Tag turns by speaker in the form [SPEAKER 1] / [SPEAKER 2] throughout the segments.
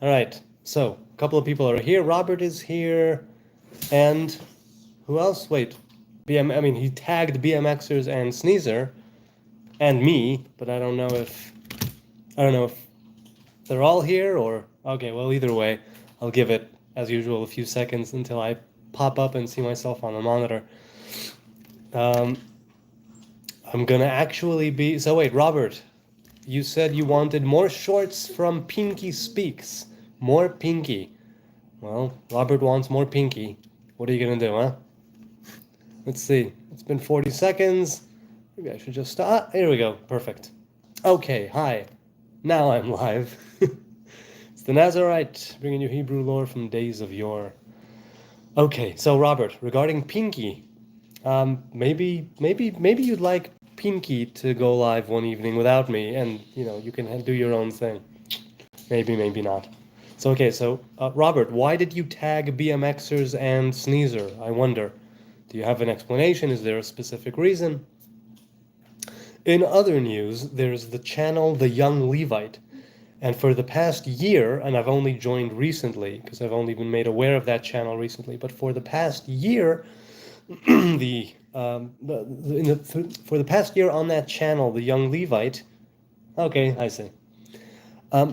[SPEAKER 1] All right. So a couple of people are here. Robert is here, and who else? Wait, I mean, he tagged BMXers and Sneezer and me, but I don't know if they're all here or okay. Well, either way, I'll give it as usual a few seconds until I pop up and see myself on the monitor. Um, I'm gonna actually be. So wait, Robert, you said you wanted more shorts from Pinky Speaks. More Pinky. Well, Robert wants more Pinky. What are you gonna do, huh? Let's see. It's been 40 seconds. Maybe I should just stop. Here we go. Perfect. Okay, hi. Now I'm live. It's the Nazarite, bringing you Hebrew lore from days of yore. Okay, so Robert, regarding Pinky, maybe you'd like Pinky to go live one evening without me, and you can do your own thing. Maybe not. So okay, so Robert, why did you tag BMXers and Sneezer? I wonder. Do you have an explanation? Is there a specific reason? In other news, there's the channel The Young Levite. And for the past year, and I've only joined recently because I've only been made aware of that channel recently, but for the past year, for the past year on that channel, The Young Levite, okay, I see.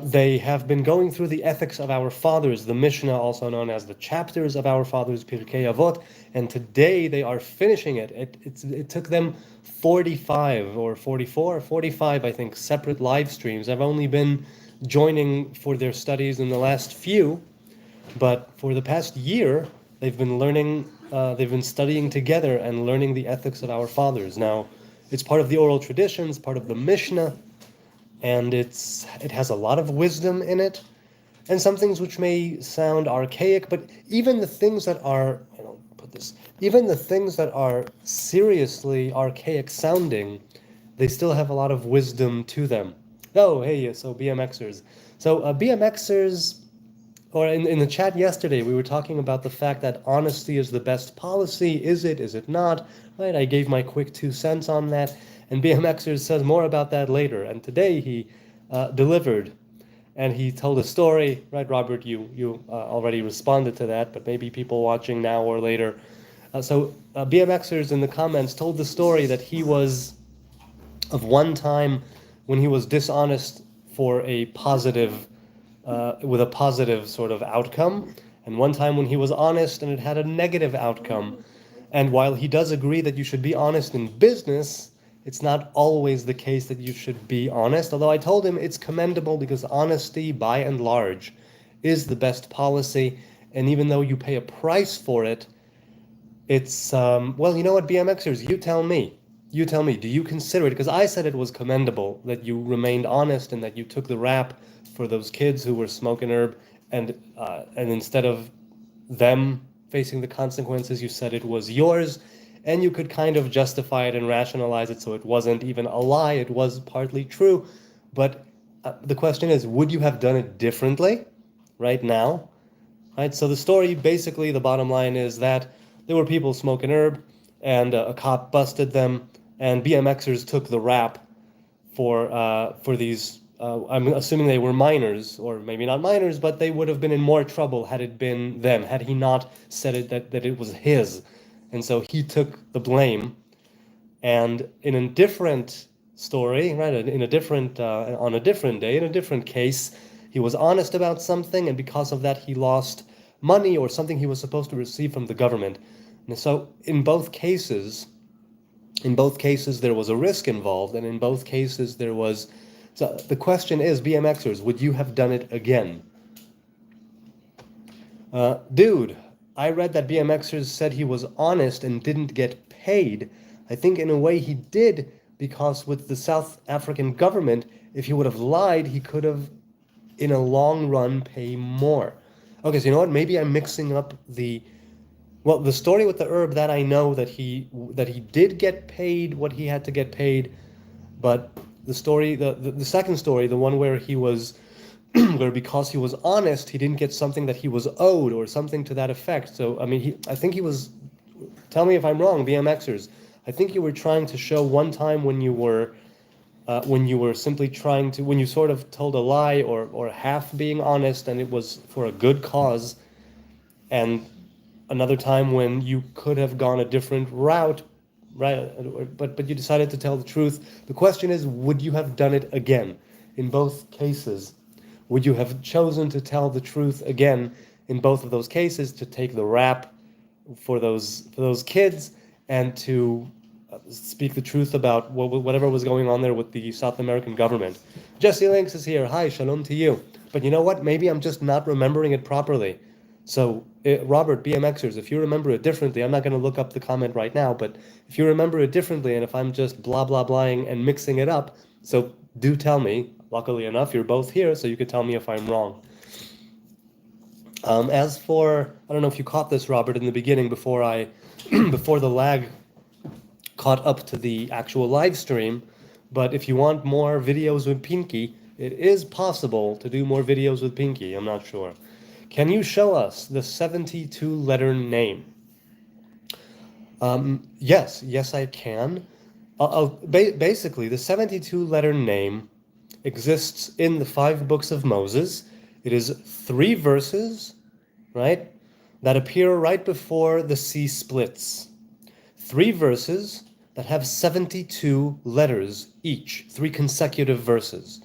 [SPEAKER 1] They have been going through the ethics of our fathers, the Mishnah, also known as the chapters of our fathers, Pirkei Avot, and today they are finishing it. It took them 45 or 44, 45, I think, separate live streams. I've only been joining for their studies in the last few, but for the past year, they've been studying together and learning the ethics of our fathers. Now, it's part of the oral traditions, part of the Mishnah, and it has a lot of wisdom in it, and some things which may sound archaic, but even the things that are, even the things that are seriously archaic sounding, they still have a lot of wisdom to them. Oh, hey, so BMXers. So BMXers, or in the chat yesterday, we were talking about the fact that honesty is the best policy. Is it not? Right, I gave my quick 2 cents on that. And BMXers says more about that later. And today he delivered, and he told a story. Right, Robert, you already responded to that, but maybe people watching now or later. So BMXers in the comments told the story that he was, of one time when he was dishonest for a positive, with a positive sort of outcome, and one time when he was honest and it had a negative outcome. And while he does agree that you should be honest in business, it's not always the case that you should be honest, although I told him it's commendable because honesty, by and large, is the best policy, and even though you pay a price for it, it's, well, you know what, BMXers, you tell me, do you consider it, because I said it was commendable that you remained honest and that you took the rap for those kids who were smoking herb, and instead of them facing the consequences, you said it was yours, and you could kind of justify it and rationalize it so it wasn't even a lie, it was partly true. But the question is, would you have done it differently right now? Right? So the story, basically, the bottom line is that there were people smoking herb, and a cop busted them, and BMXers took the rap for these. I'm assuming they were minors, or maybe not minors, but they would have been in more trouble had it been them, had he not said it that it was his. And so he took the blame. And in a different story, right, in a different on a different day, in a different case, he was honest about something, and because of that, he lost money or something he was supposed to receive from the government. And so in both cases, there was a risk involved, and in both cases there was. So the question is, BMXers, would you have done it again? Dude, I read that BMXers said he was honest and didn't get paid. I think in a way he did, because with the South African government, if he would have lied, he could have, in a long run, pay more. Okay, so you know what? Maybe I'm mixing up the story with the herb, that I know that he did get paid what he had to get paid, but the story, the second story, the one where he was, where because he was honest, he didn't get something that he was owed or something to that effect. So I mean, I think he was. Tell me if I'm wrong, BMXers. I think you were trying to show one time when you were when you were simply trying to, when you sort of told a lie or half being honest and it was for a good cause, and another time when you could have gone a different route, right? But you decided to tell the truth. The question is, would you have done it again? In both cases, would you have chosen to tell the truth again in both of those cases, to take the rap for those kids and to speak the truth about whatever was going on there with the South American government? Jesse Links is here. Hi, shalom to you. But you know what? Maybe I'm just not remembering it properly. So, Robert, BMXers, if you remember it differently, I'm not going to look up the comment right now, but if you remember it differently, and if I'm just blah, blah, blahing and mixing it up, so do tell me. Luckily enough, you're both here, so you could tell me if I'm wrong. As for, I don't know if you caught this, Robert, in the beginning before before the lag caught up to the actual live stream, but if you want more videos with Pinky, it is possible to do more videos with Pinky. I'm not sure. Can you show us the 72-letter name? Yes, I can. Basically, the 72-letter name exists in the 5 books of Moses. It is 3 verses, right, that appear right before the sea splits. 3 verses that have 72 letters each, 3 consecutive verses.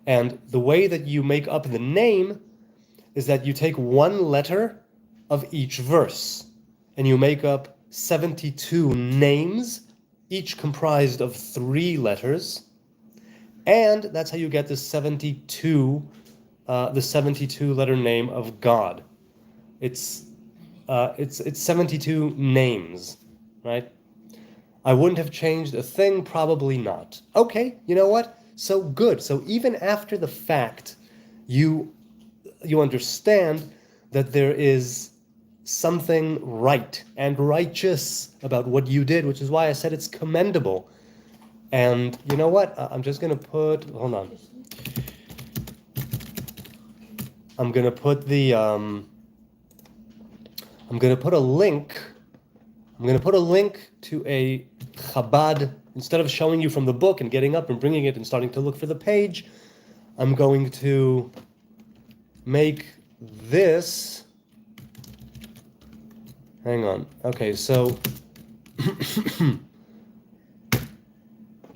[SPEAKER 1] And the way that you make up the name is that you take 1 letter of each verse, and you make up 72 names, each comprised of 3 letters, and that's how you get the 72-letter name of God. It's 72 names, right? I wouldn't have changed a thing, probably not. Okay, you know what? So good. So even after the fact, you understand that there is something right and righteous about what you did, which is why I said it's commendable. And you know what? I'm just going to put, hold on. I'm going to put the, I'm going to put a link. I'm going to put a link to a Chabad. Instead of showing you from the book and getting up and bringing it and starting to look for the page, I'm going to make this. Hang on. Okay, so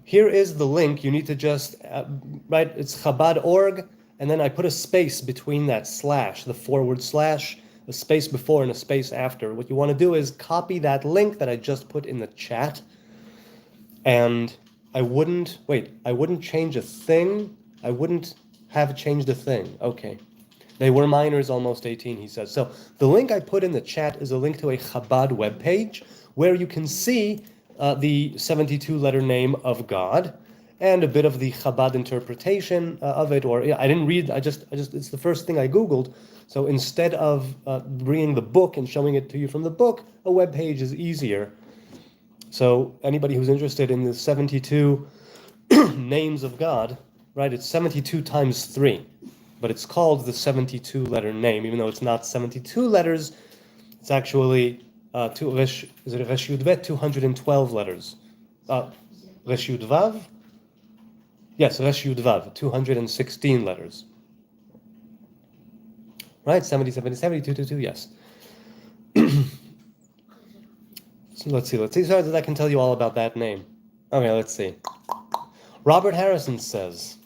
[SPEAKER 1] here is the link. You need to just, right, it's Chabad.org, and then I put a space between that slash, the forward slash, a space before and a space after. What you want to do is copy that link that I just put in the chat, and I wouldn't change a thing. I wouldn't have changed a thing. Okay. They were minors, almost 18, he says. So the link I put in the chat is a link to a Chabad webpage where you can see the 72-letter name of God and a bit of the Chabad interpretation of it. Or I didn't read. I just it's the first thing I Googled. So instead of bringing the book and showing it to you from the book, a webpage is easier. So anybody who's interested in the 72 names of God, right? It's 72 times 3. But it's called the 72-letter name, even though it's not 72 letters. It's actually 212 letters. Resh Yud Vav? Yes, Resh Yud Vav, 216 letters. Right, 70, 70, 70, 222, yes. So let's see. Sorry that I can tell you all about that name. Okay, let's see. Robert Harrison says,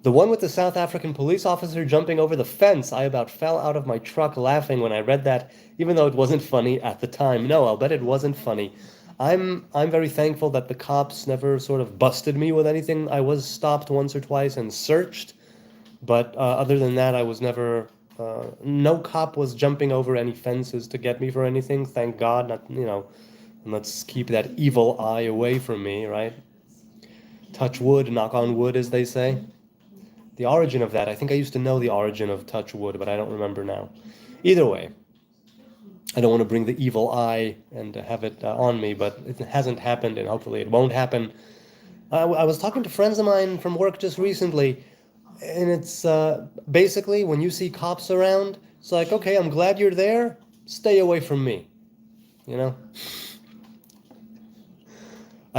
[SPEAKER 1] the one with the South African police officer jumping over the fence. I about fell out of my truck laughing when I read that, even though it wasn't funny at the time. No, I'll bet it wasn't funny. I'm very thankful that the cops never sort of busted me with anything. I was stopped once or twice and searched, but other than that, I was never. No cop was jumping over any fences to get me for anything. Thank God. Not, and let's keep that evil eye away from me, right? Touch wood, knock on wood, as they say. The origin of that, I think I used to know the origin of touch wood, but I don't remember now. Either way, I don't want to bring the evil eye and have it on me, but it hasn't happened, and hopefully it won't happen. I was talking to friends of mine from work just recently, and it's basically when you see cops around, it's like, okay, I'm glad you're there, stay away from me,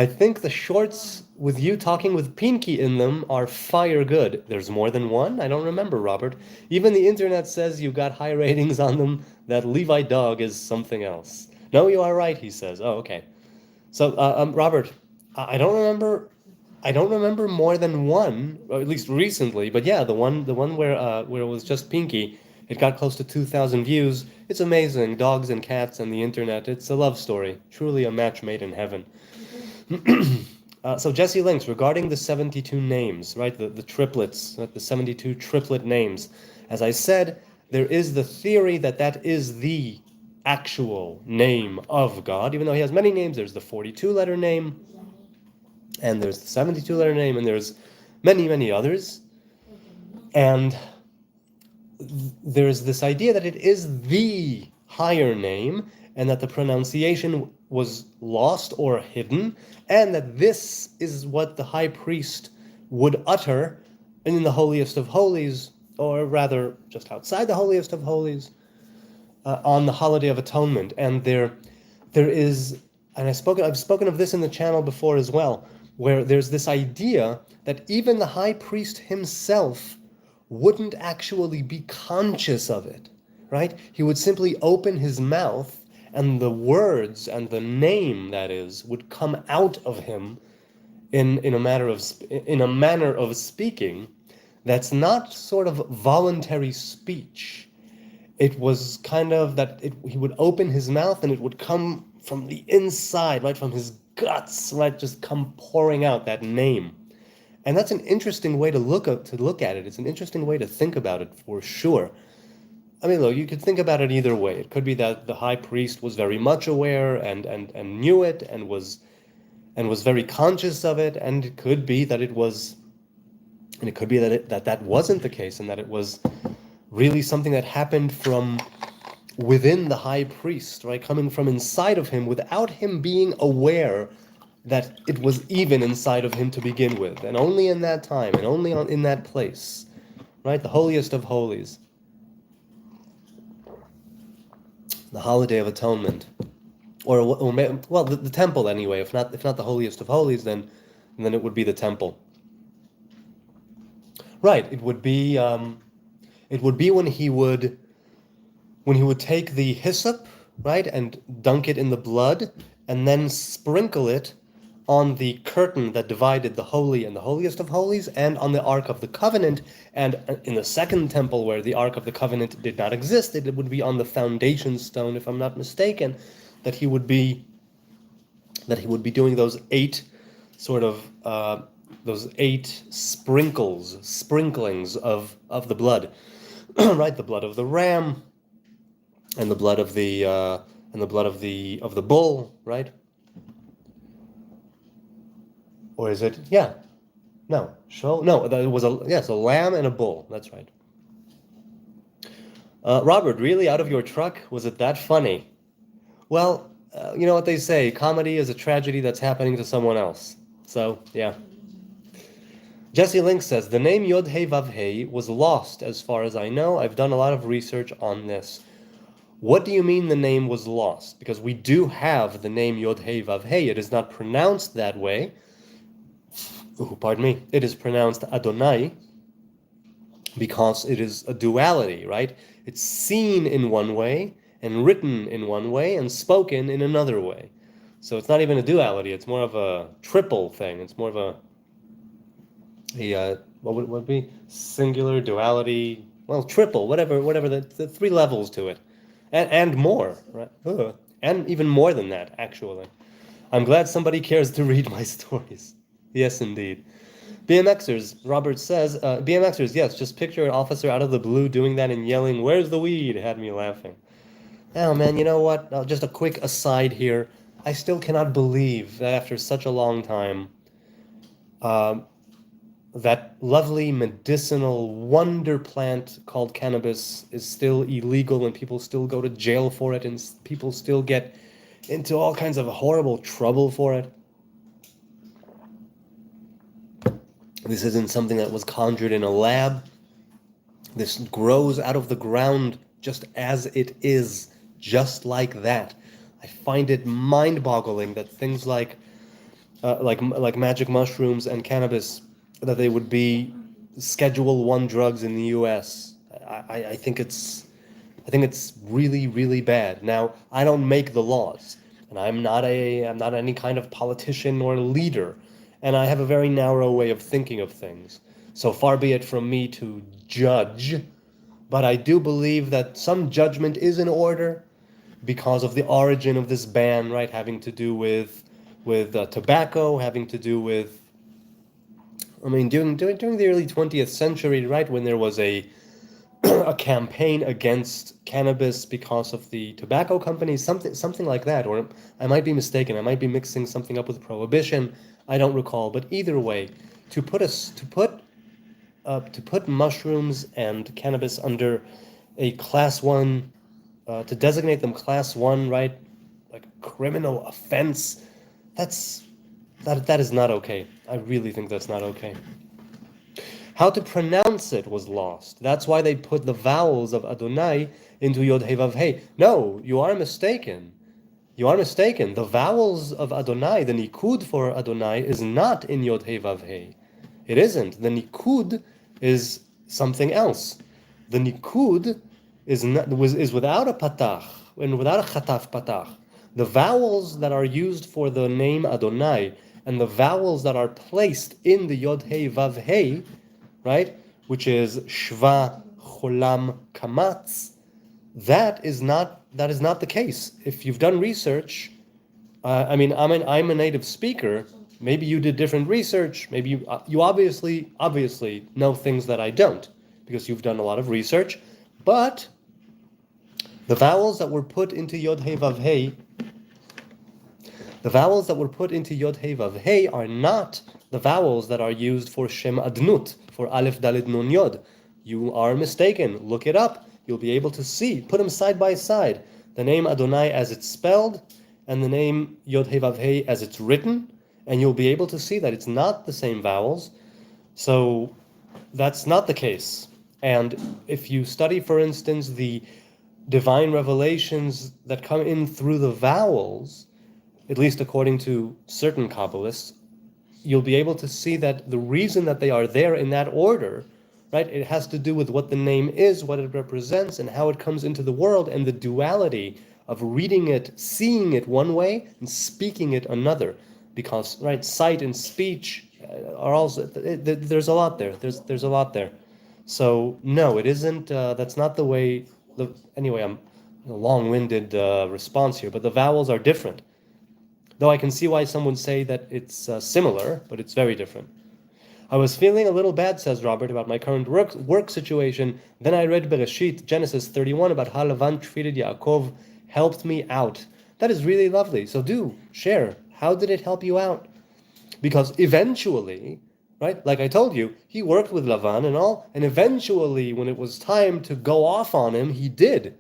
[SPEAKER 1] I think the shorts with you talking with Pinky in them are fire good. There's more than one? I don't remember, Robert. Even the internet says you got high ratings on them. That Levi dog is something else. No, you are right, he says. Oh, okay. So, Robert, I don't remember. I don't remember more than one, or at least recently. But yeah, the one where it was just Pinky, it got close to 2,000 views. It's amazing. Dogs and cats and the internet. It's a love story. Truly a match made in heaven. So Jesse Links, regarding the 72 names, right, the triplets, right, the 72 triplet names, as I said, there is the theory that that is the actual name of God. Even though he has many names, there's the 42-letter name, and there's the 72-letter name, and there's many, many others. And there's this idea that it is the higher name, and that the pronunciation was lost or hidden, and that this is what the high priest would utter in the holiest of holies, or rather just outside the holiest of holies, on the holiday of atonement. And there is, and I've spoken of this in the channel before as well, where there's this idea that even the high priest himself wouldn't actually be conscious of it, right? He would simply open his mouth, and the words and the name, that is, would come out of him in a manner of speaking that's not sort of voluntary speech. It was kind of that he would open his mouth and it would come from the inside, right, from his guts, right, just come pouring out that name. And that's an interesting way to look at it. It's an interesting way to think about it, for sure. I mean, look, you could think about it either way. It could be that the high priest was very much aware and knew it and was very conscious of it, and it could be that it was, and it could be that wasn't the case, and that it was really something that happened from within the high priest, right, coming from inside of him without him being aware that it was even inside of him to begin with, and only in that time, and only in that place, right, the holiest of holies. The holiday of atonement, or well, the temple anyway. If not the holiest of holies, then it would be the temple. Right. It would be when he would take the hyssop, right, and dunk it in the blood, and then sprinkle it on the curtain that divided the holy and the holiest of holies, and on the Ark of the Covenant. And in the second temple, where the Ark of the Covenant did not exist, it would be on the foundation stone, if I'm not mistaken, that he would be doing those eight sprinklings of the blood, right? The blood of the ram, and the blood of the bull, right? Or is it? Yeah. No. No, it was a lamb and a bull. That's right. Robert, really, out of your truck? Was it that funny? Well, you know what they say, comedy is a tragedy that's happening to someone else. So, yeah. Jesse Link says, the name Yod-Heh Vav-Heh was lost as far as I know. I've done a lot of research on this. What do you mean the name was lost? Because we do have the name Yod-Heh Vav-Heh. It is not pronounced that way. Pardon me, it is pronounced Adonai because it is a duality, right? It's seen in one way and written in one way and spoken in another way. So it's not even a duality, it's more of a triple thing. It's more of a what would it be? Singular, duality, well, triple, whatever the three levels to it. And more, right? And even more than that, actually. I'm glad somebody cares to read my stories. Yes, indeed. BMXers, Robert says, BMXers, yes, just picture an officer out of the blue doing that and yelling, "Where's the weed?" Had me laughing. Oh, man, you know what? Just a quick aside here. I still cannot believe that after such a long time, that lovely medicinal wonder plant called cannabis is still illegal, and people still go to jail for it, and people still get into all kinds of horrible trouble for it. This isn't something that was conjured in a lab. This grows out of the ground just as it is, just like that. I find it mind-boggling that things like like magic mushrooms and cannabis, that they would be Schedule One drugs in the U.S. I think it's really, really bad. Now, I don't make the laws, and I'm not any kind of politician or leader, and I have a very narrow way of thinking of things. So far be it from me to judge, but I do believe that some judgment is in order because of the origin of this ban, right? Having to do with tobacco, having to do with, I mean, during the early 20th century, right, when there was a campaign against cannabis because of the tobacco companies, something like that. Or I might be mistaken. I might be mixing something up with prohibition. I don't recall. But either way, to put us to put mushrooms and cannabis under a class one, to designate them class one, right, like criminal offense, that is not okay. I really think that's not okay. How to pronounce it was lost. That's why they put the vowels of Adonai into Yod He Vav He. No, you are mistaken. You are mistaken. The vowels of Adonai, the nikud for Adonai, is not in Yod He Vav He. It isn't. The nikud is something else. The nikud is without a patach and without a chataf patach. The vowels that are used for the name Adonai and the vowels that are placed in the Yod He Vav He, right, which is Shva, Cholam, Kamatz, that is not the case. If you've done research, I mean, I'm a native speaker. Maybe you did different research. Maybe you obviously know things that I don't, because you've done a lot of research. But the vowels that were put into Yod He Vav He, the vowels that were put into Yod He Vav He are not the vowels that are used for Shem Adnut, for Aleph Dalid Nun Yod. You are mistaken. Look it up. You'll be able to see. Put them side by side. The name Adonai as it's spelled and the name Yod He Vav He as it's written, and you'll be able to see that it's not the same vowels. So that's not the case. And if you study, for instance, the divine revelations that come in through the vowels, at least according to certain Kabbalists, you'll be able to see that the reason that they are there in that order, right, it has to do with what the name is, what it represents, and how it comes into the world, and the duality of reading it, seeing it one way, and speaking it another. Because, right, sight and speech are also, there's a lot there. There's a lot there. So, no, it isn't, that's not the way, anyway, I'm a long-winded response here, but the vowels are different. Though I can see why some would say that it's similar, but it's very different. I was feeling a little bad, says Robert, about my current work situation. Then I read Bereshit, Genesis 31, about how Lavan treated Yaakov, helped me out. That is really lovely. So do share. How did it help you out? Because eventually, right, like I told you, he worked with Lavan and all, and eventually when it was time to go off on him, he did.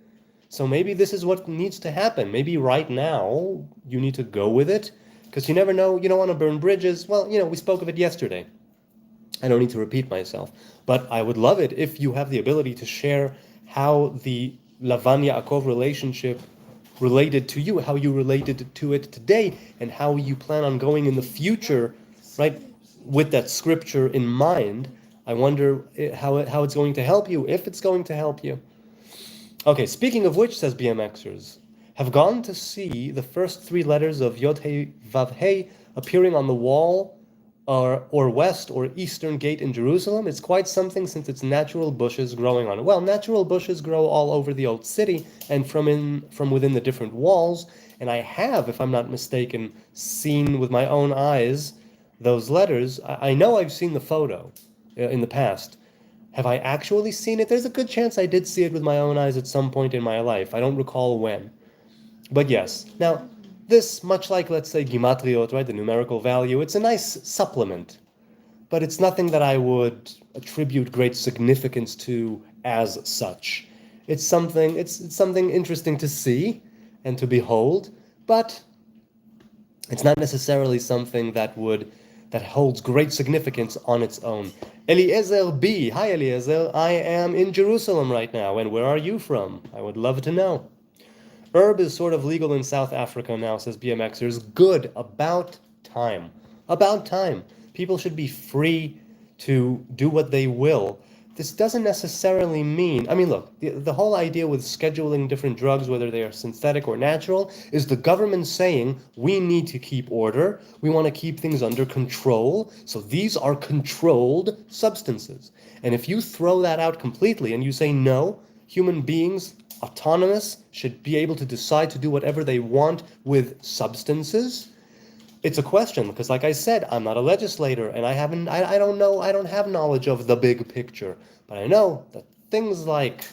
[SPEAKER 1] So maybe this is what needs to happen. Maybe right now you need to go with it, because you never know. You don't want to burn bridges. Well, we spoke of it yesterday. I don't need to repeat myself. But I would love it if you have the ability to share how the Lavan Yaakov relationship related to you, how you related to it today, and how you plan on going in the future, right, with that scripture in mind. I wonder how it's going to help you, if it's going to help you. Okay, speaking of which, says BMXers, have gone to see the first three letters of Yod He Vav He appearing on the wall or west or eastern gate in Jerusalem. It's quite something, since it's natural bushes growing on it. Well, natural bushes grow all over the old city and from within the different walls. And I have, if I'm not mistaken, seen with my own eyes those letters. I know I've seen the photo in the past. Have I actually seen it? There's a good chance I did see it with my own eyes at some point in my life. I don't recall when. But yes. Now, this, much like, let's say, Gimatriot, right, the numerical value, it's a nice supplement. But it's nothing that I would attribute great significance to as such. It's something interesting to see and to behold, but it's not necessarily something that holds great significance on its own. Eliezer B. Hi, Eliezer. I am in Jerusalem right now. And where are you from? I would love to know. Herb is sort of legal in South Africa now, says BMXers. Good. About time. About time. People should be free to do what they will. This doesn't necessarily mean, I mean, look, the whole idea with scheduling different drugs, whether they are synthetic or natural, is the government saying we need to keep order, we want to keep things under control, so these are controlled substances. And if you throw that out completely and you say no, human beings, autonomous, should be able to decide to do whatever they want with substances, it's a question, because like I said, I'm not a legislator, and I don't know, I don't have knowledge of the big picture, but I know that things like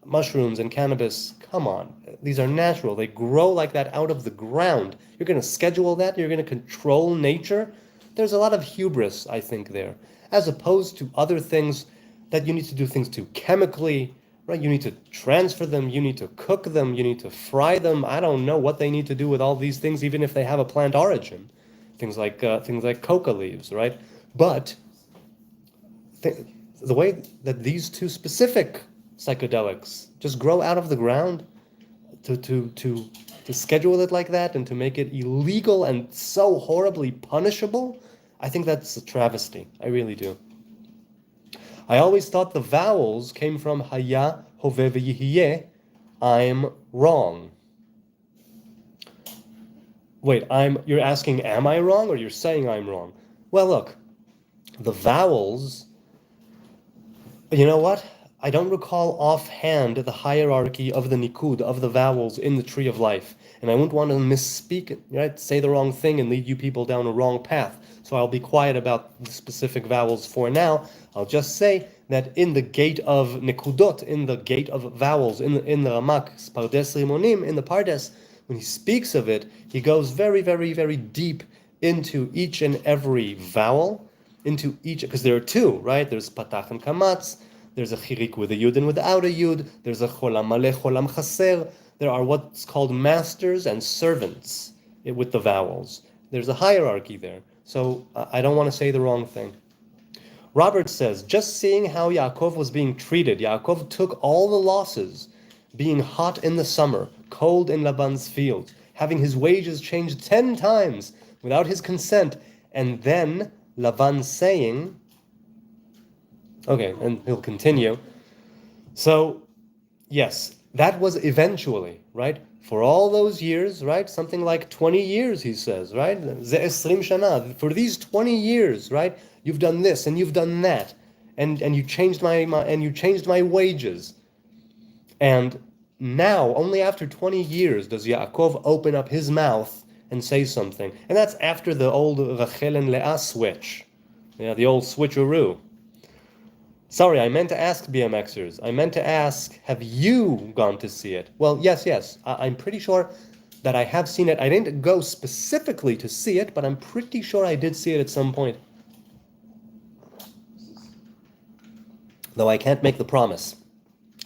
[SPEAKER 1] mushrooms and cannabis, come on, these are natural, they grow like that out of the ground. You're going to schedule that, you're going to control nature. There's a lot of hubris, I think, there, as opposed to other things that you need to do things to chemically, right? You need to transfer them, you need to cook them, you need to fry them. I don't know what they need to do with all these things, even if they have a plant origin. Things like coca leaves, right? But the way that these two specific psychedelics just grow out of the ground, to schedule it like that and to make it illegal and so horribly punishable, I think that's a travesty. I really do. I always thought the vowels came from haya, hoveh, v'yihyeh. I'm wrong. Wait, you're asking, am I wrong, or you're saying I'm wrong? Well, look, the vowels, you know what? I don't recall offhand the hierarchy of the nikud, of the vowels in the tree of life. And I wouldn't want to misspeak, right? Say the wrong thing and lead you people down a wrong path. So I'll be quiet about the specific vowels for now. I'll just say that in the gate of nikudot, in the gate of vowels, in the Ramak, Pardes Rimonim, in the Pardes, when he speaks of it, he goes very, very, very deep into each and every vowel, into each, because there are two, right? There's patach and kamatz, there's a chirik with a yud and without a yud, there's a cholam maleh, cholam chaser, there are what's called masters and servants with the vowels. There's a hierarchy there. So I don't want to say the wrong thing. Robert says, just seeing how Yaakov was being treated, Yaakov took all the losses, being hot in the summer, cold in Laban's field, having his wages changed 10 times without his consent, and then Laban saying, okay, and he'll continue. So, yes, that was eventually, right? For all those years, right? Something like 20 years, he says, right? Ze 20 shana. For these 20 years, right? You've done this and you've done that, and you changed my wages. And now, only after 20 years, does Yaakov open up his mouth and say something. And that's after the old Rachel and Leah switch. Yeah, the old switcheroo. Sorry, I meant to ask BMXers. I meant to ask, have you gone to see it? Well, yes. I'm pretty sure that I have seen it. I didn't go specifically to see it, but I'm pretty sure I did see it at some point. Though I can't make the promise,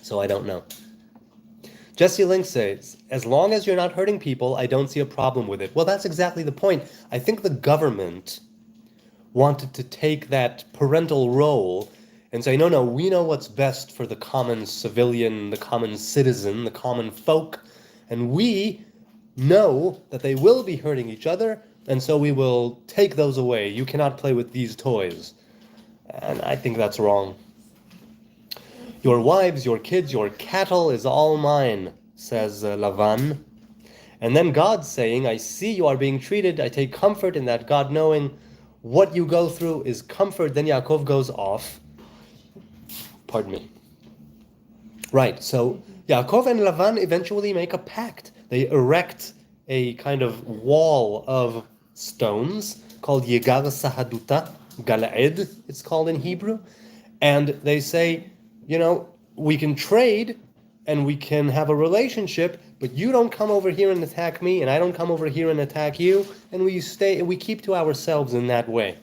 [SPEAKER 1] so I don't know. Jesse Link says, as long as you're not hurting people, I don't see a problem with it. Well, that's exactly the point. I think the government wanted to take that parental role and say, no, we know what's best for the common civilian, the common citizen, the common folk, and we know that they will be hurting each other, and so we will take those away. You cannot play with these toys. And I think that's wrong. Your wives, your kids, your cattle is all mine, says Lavan. And then God saying, I see you are being treated, I take comfort in that. God knowing what you go through is comfort. Then Yaakov goes off. Pardon me. Right, so Yaakov and Lavan eventually make a pact. They erect a kind of wall of stones called Yegar Sahaduta, Galaed, it's called in Hebrew. And they say, we can trade and we can have a relationship, but you don't come over here and attack me, and I don't come over here and attack you, and we keep to ourselves in that way.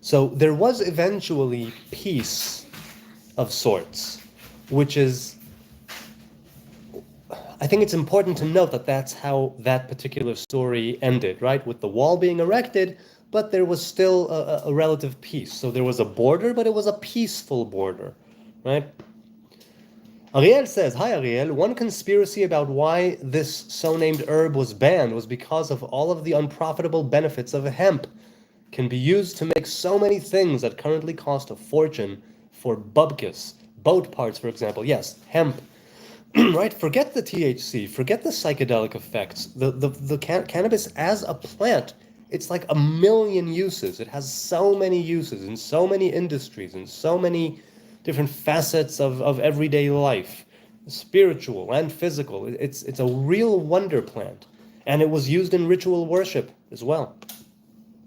[SPEAKER 1] So there was eventually peace of sorts, which is, I think it's important to note that that's how that particular story ended, right? With the wall being erected, but there was still a relative peace. So there was a border, but it was a peaceful border, right? Ariel says, hi Ariel, one conspiracy about why this so-named herb was banned was because of all of the unprofitable benefits of hemp. Can be used to make so many things that currently cost a fortune for bubkis, boat parts, for example. Yes, hemp, right? Forget the THC, forget the psychedelic effects. The cannabis as a plant, it's like a million uses. It has so many uses in so many industries and so many different facets of everyday life, spiritual and physical. It's a real wonder plant. And it was used in ritual worship as well.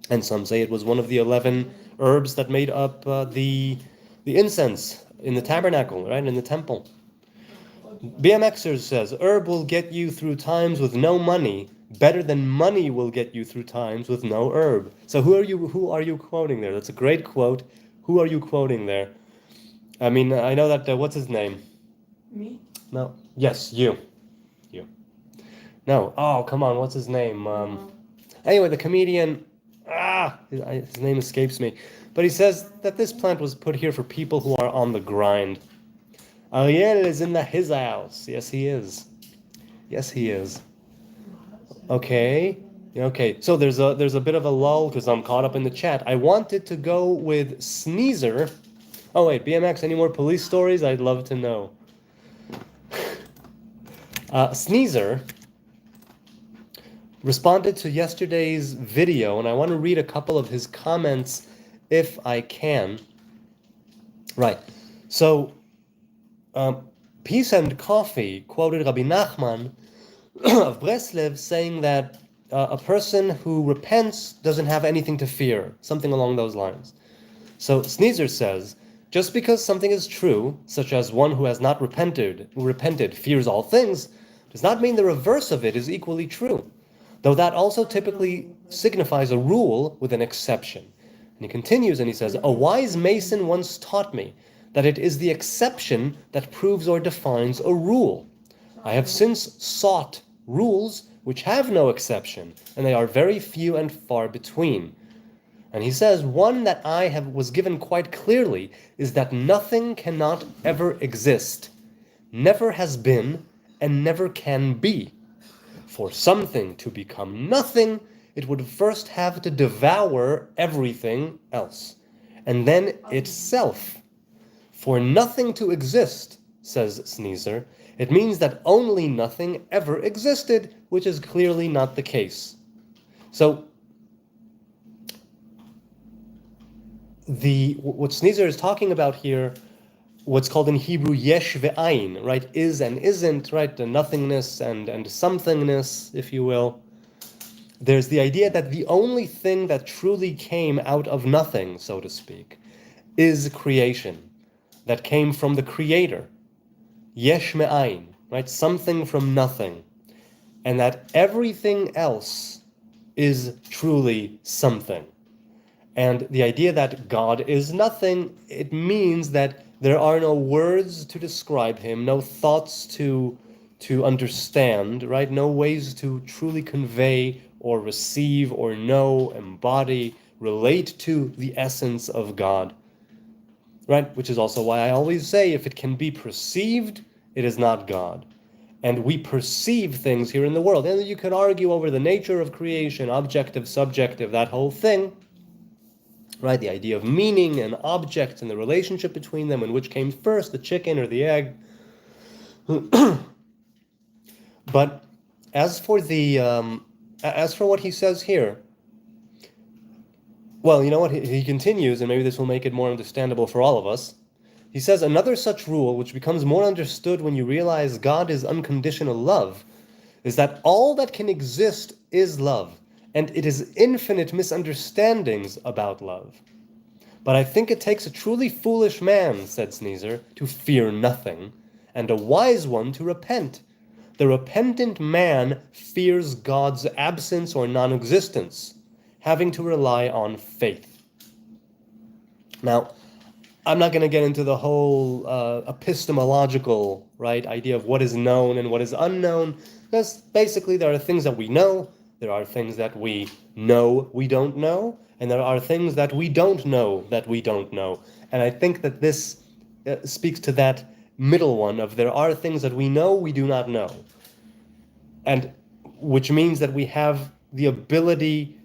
[SPEAKER 1] And some say it was one of the 11 herbs that made up the incense in the tabernacle, right, in the temple. BMXer says, herb will get you through times with no money, better than money will get you through times with no herb. So who are you quoting there? That's a great quote. Who are you quoting there? I mean, I know that, what's his name?
[SPEAKER 2] Me?
[SPEAKER 1] No. Yes, you. You. No. Oh, come on, what's his name? Anyway, the comedian, his name escapes me. But he says that this plant was put here for people who are on the grind. Ariel is in his house. Yes, he is. Yes, he is. Okay. Okay. So there's a bit of a lull because I'm caught up in the chat. I wanted to go with Sneezer. Oh wait, BMX. Any more police stories? I'd love to know. Sneezer responded to yesterday's video, and I want to read a couple of his comments if I can. Right. So. Peace and Coffee quoted Rabbi Nachman of Breslev saying that a person who repents doesn't have anything to fear, something along those lines. So Sneezer says, just because something is true, such as one who has not repented fears all things, does not mean the reverse of it is equally true, though that also typically signifies a rule with an exception. And he continues and he says, a wise mason once taught me that it is the exception that proves or defines a rule. I have since sought rules which have no exception, and they are very few and far between. And he says, one that was given quite clearly is that nothing cannot ever exist, never has been, and never can be. For something to become nothing, it would first have to devour everything else, and then itself. For nothing to exist, says Sneezer, it means that only nothing ever existed, which is clearly not the case. So, what Sneezer is talking about here, what's called in Hebrew yesh ve'ayin, right? Is and isn't, right? The nothingness and somethingness, if you will. There's the idea that the only thing that truly came out of nothing, so to speak, is creation. That came from the Creator, yesh me'ayin, right? Something from nothing, and that everything else is truly something. And the idea that God is nothing, it means that there are no words to describe Him, no thoughts to understand, right? No ways to truly convey or receive or know, embody, relate to the essence of God. Right? Which is also why I always say, if it can be perceived, it is not God. And we perceive things here in the world. And you can argue over the nature of creation, objective, subjective, that whole thing. Right? The idea of meaning and objects and the relationship between them, and which came first, the chicken or the egg. But as for what he says here, well, you know what? He continues, and maybe this will make it more understandable for all of us. He says, another such rule, which becomes more understood when you realize God is unconditional love, is that all that can exist is love, and it is infinite misunderstandings about love. But I think it takes a truly foolish man, said Sneezer, to fear nothing, and a wise one to repent. The repentant man fears God's absence or non-existence, having to rely on faith. Now, I'm not going to get into the whole epistemological, right, idea of what is known and what is unknown, because basically there are things that we know, there are things that we know we don't know, and there are things that we don't know that we don't know. And I think that this speaks to that middle one of there are things that we know we do not know, and which means that we have the ability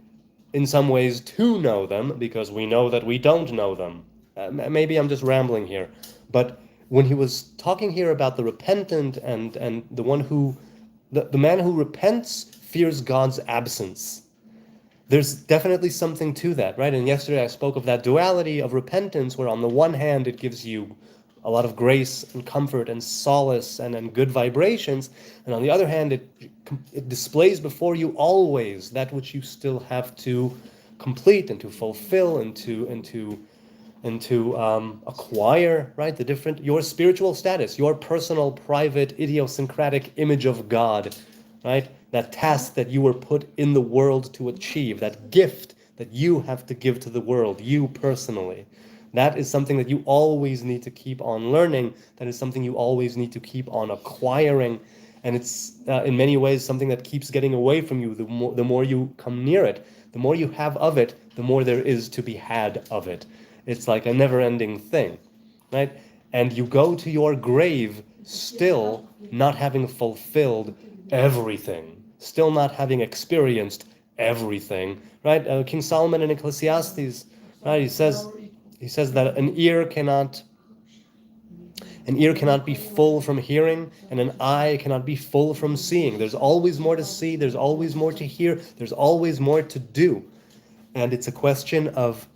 [SPEAKER 1] in some ways to know them because we know that we don't know them. Maybe I'm just rambling here, but when he was talking here about the repentant and the one who, the man who repents fears God's absence, there's definitely something to that, right? And yesterday I spoke of that duality of repentance, where on the one hand it gives you a lot of grace and comfort and solace and good vibrations, and on the other hand it displays before you always that which you still have to complete and to fulfill and to acquire, right? The different, your spiritual status, your personal, private, idiosyncratic image of God, right? That task that you were put in the world to achieve, that gift that you have to give to the world, you personally. That is something that you always need to keep on learning. That is something you always need to keep on acquiring. And it's in many ways something that keeps getting away from you the more you come near it. The more you have of it, the more there is to be had of it. It's like a never-ending thing, right? And you go to your grave still not having fulfilled everything, still not having experienced everything, right? King Solomon in Ecclesiastes, right? He says that an ear cannot be full from hearing, and an eye cannot be full from seeing. There's always more to see, there's always more to hear, there's always more to do. And it's a question of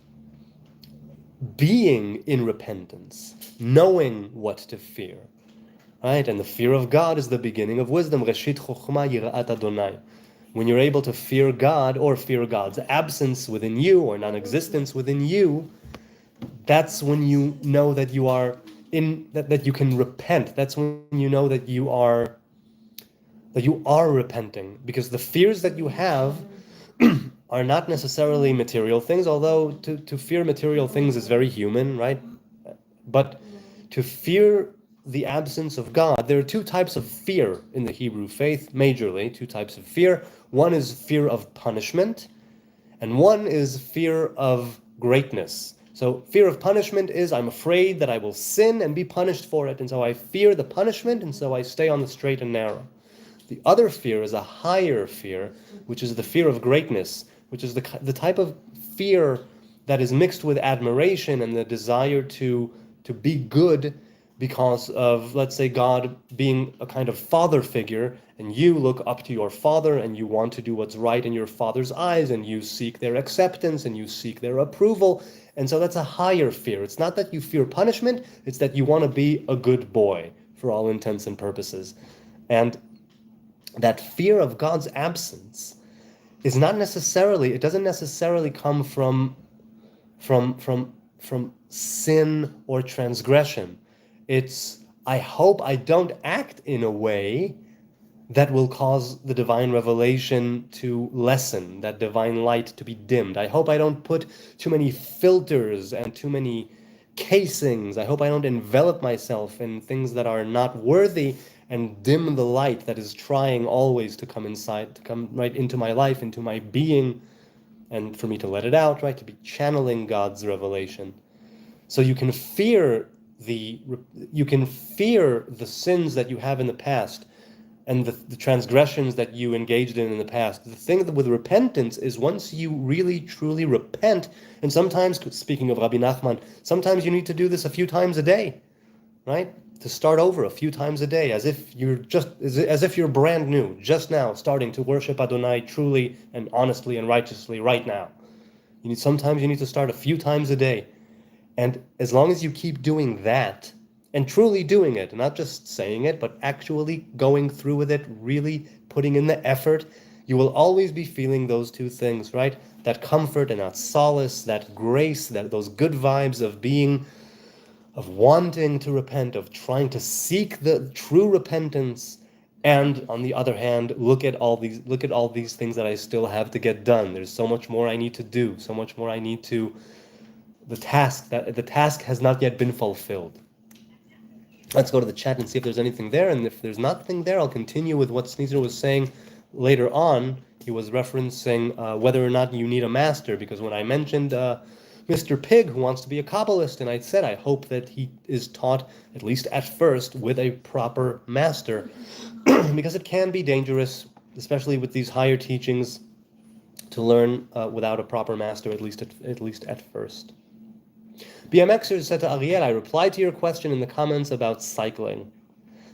[SPEAKER 1] being in repentance, knowing what to fear, right? And the fear of God is the beginning of wisdom. Reshit chokhmah yirat Adonai. When you're able to fear God, or fear God's absence within you or non-existence within you, that's when you know that you are in that you can repent. That's when you know that you are repenting, because the fears that you have are not necessarily material things, although to fear material things is very human, right? But to fear the absence of God, there are two types of fear in the Hebrew faith, majorly, two types of fear. One is fear of punishment, and one is fear of greatness. So fear of punishment is, I'm afraid that I will sin and be punished for it, and so I fear the punishment, and so I stay on the straight and narrow. The other fear is a higher fear, which is the fear of greatness, which is the type of fear that is mixed with admiration and the desire to be good because of, let's say, God being a kind of father figure, and you look up to your father and you want to do what's right in your father's eyes, and you seek their acceptance and you seek their approval. And so that's a higher fear. It's not that you fear punishment, it's that you want to be a good boy for all intents and purposes. And that fear of God's absence is not necessarily, it doesn't necessarily come from sin or transgression. It's, I hope I don't act in a way that will cause the divine revelation to lessen, that divine light to be dimmed. I hope I don't put too many filters and too many casings. I hope I don't envelop myself in things that are not worthy and dim the light that is trying always to come inside, to come right into my life, into my being, and for me to let it out, right, to be channeling God's revelation. So you can fear the sins that you have in the past and the transgressions that you engaged in the past. The thing with repentance is, once you really truly repent, and sometimes, speaking of Rabbi Nachman, sometimes you need to do this a few times a day, right? To start over a few times a day, as if you're brand new, just now starting to worship Adonai truly and honestly and righteously right now. Sometimes you need to start a few times a day. And as long as you keep doing that, and truly doing it, not just saying it, but actually going through with it, really putting in the effort, you will always be feeling those two things, right? That comfort and that solace, that grace, those good vibes of being, of wanting to repent, of trying to seek the true repentance, and on the other hand, look at all these things that I still have to get done. There's so much more I need to do, so much more I need to, the task has not yet been fulfilled. Let's go to the chat and see if there's anything there, and if there's nothing there, I'll continue with what Sneezer was saying later on. He was referencing whether or not you need a master, because when I mentioned Mr. Pig, who wants to be a Kabbalist, and I said I hope that he is taught, at least at first, with a proper master, because it can be dangerous, especially with these higher teachings, to learn without a proper master, at least at first. BMXer said to Ariel, I replied to your question in the comments about cycling.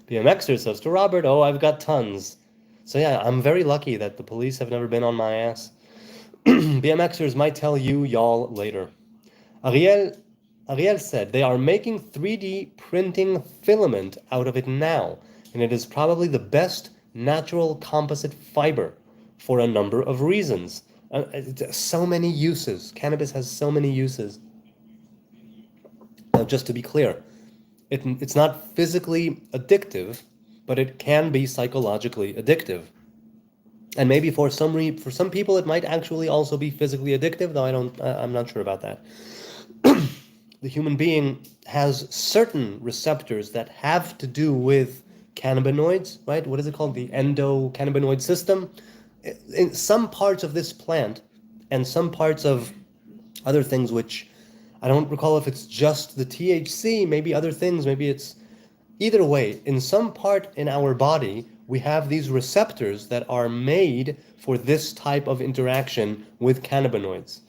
[SPEAKER 1] BMXer says to Robert, oh, I've got tons. So yeah, I'm very lucky that the police have never been on my ass. BMXers might tell you y'all later. Ariel said they are making 3D printing filament out of it now, and it is probably the best natural composite fiber for a number of reasons. So many uses. Cannabis has so many uses. Now, just to be clear, it's not physically addictive, but it can be psychologically addictive. And maybe for some people it might actually also be physically addictive, though I'm not sure about that. The human being has certain receptors that have to do with cannabinoids, right? What is it called? The endocannabinoid system. In some parts of this plant and some parts of other things, which I don't recall if it's just the THC, maybe other things, maybe it's either way. In some part in our body, we have these receptors that are made for this type of interaction with cannabinoids.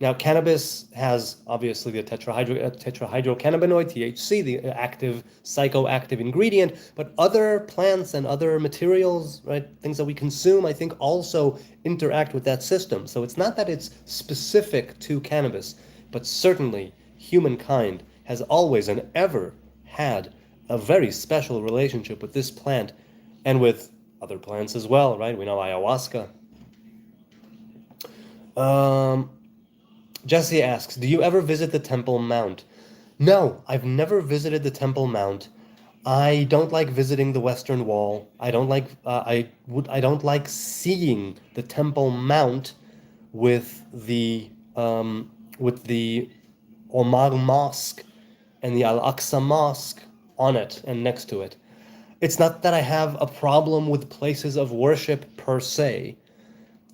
[SPEAKER 1] Now, cannabis has obviously the tetrahydrocannabinoid, THC, the active, psychoactive ingredient, but other plants and other materials, right, things that we consume, I think also interact with that system. So it's not that it's specific to cannabis, but certainly humankind has always and ever had a very special relationship with this plant and with other plants as well, right? We know ayahuasca. Jesse asks, do you ever visit the Temple Mount? No, I've never visited the Temple Mount. I don't like visiting the Western Wall. I don't like seeing the Temple Mount with the Omar Mosque and the Al-Aqsa Mosque on it and next to it. It's not that I have a problem with places of worship per se.